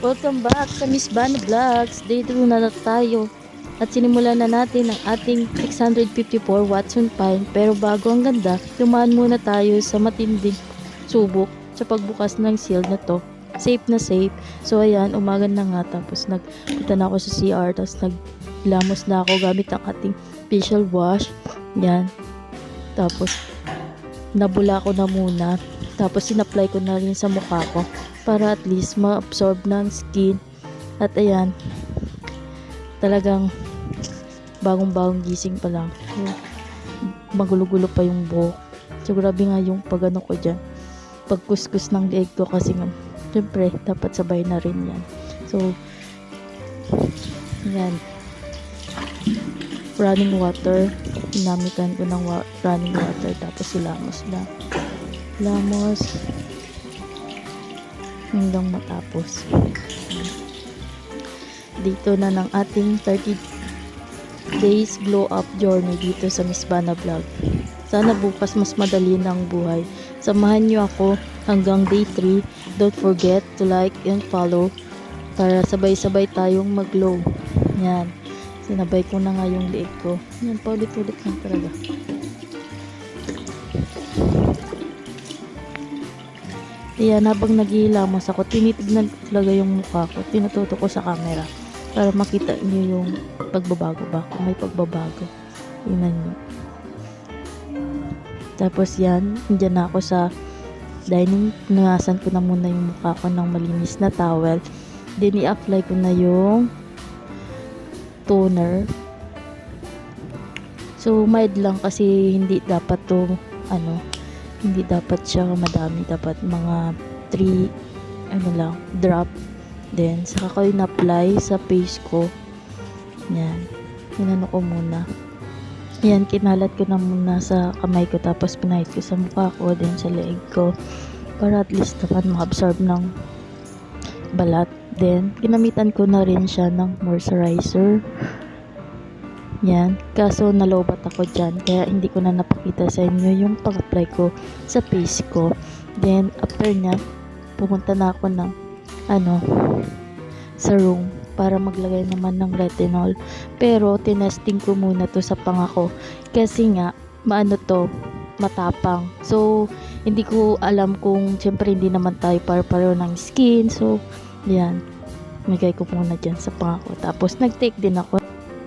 Welcome back sa Miss Bana Vlogs. Day 2 na tayo. At sinimulan na natin ang ating 654 Watson Pine. Pero bago ang ganda, dumaan muna tayo sa matinding subok sa pagbukas ng seal na to. Safe na safe. So ayan, umaga na nga. Tapos nagpunta na ako sa CR. Tapos naglamos na ako gamit ang ating facial wash. Yan. Tapos nabula ko na muna. Tapos sinapply ko na rin sa mukha ko para at least ma-absorb ng skin. At ayan, talagang bagong-bagong gising pa lang. Magulo-gulo pa yung buhok. So grabe nga yung pagano ko dyan, pagkuskus ng leeg ko kasi nga syempre dapat sabay na rin yan. So yan, running water, ginamitan ko ng running water. Tapos silamos lang, lamos hanggang matapos. Dito na ng ating 30 days glow up journey dito sa Miss Bana Vlog. Sana bukas mas madali ng buhay. Samahan nyo ako hanggang day 3. Don't forget to like and follow para sabay-sabay tayong mag-glow. Yan, sinabay ko na nga yung leeg ko. Yan, paulit-ulit lang talaga. Ayan, habang naghihilamos ako, tinitignan ko talaga yung mukha ko. Tinututo ko sa camera para makita niyo yung pagbabago ba, kung may pagbabago. Tingnan niyo. Tapos yan, andyan na ako sa dining. Nunasan ko na muna yung mukha ko ng malinis na towel. Then i-apply ko na yung toner. So mild lang kasi hindi dapat to hindi dapat siya madami, dapat mga 3 drop. Then saka ko in-apply sa face ko. Yan, inano ko muna. Yan, kinalat ko na muna sa kamay ko, tapos pinahit ko sa mukha ko, then sa leeg ko, para at least naman ma-absorb ng balat. Then ginamitan ko na rin siya ng moisturizer. Yan, kaso nalobat ako dyan, kaya hindi ko na napakita sa inyo yung pag-apply ko sa face ko. Then after nya, pumunta na ako ng sa room para maglagay naman ng retinol. Pero tinesting ko muna to sa panga ko kasi nga matapang. So hindi ko alam kung, syempre hindi naman tayo pare-pareho ng skin. So yan, magay ko muna dyan sa panga ko. Tapos nag-take din ako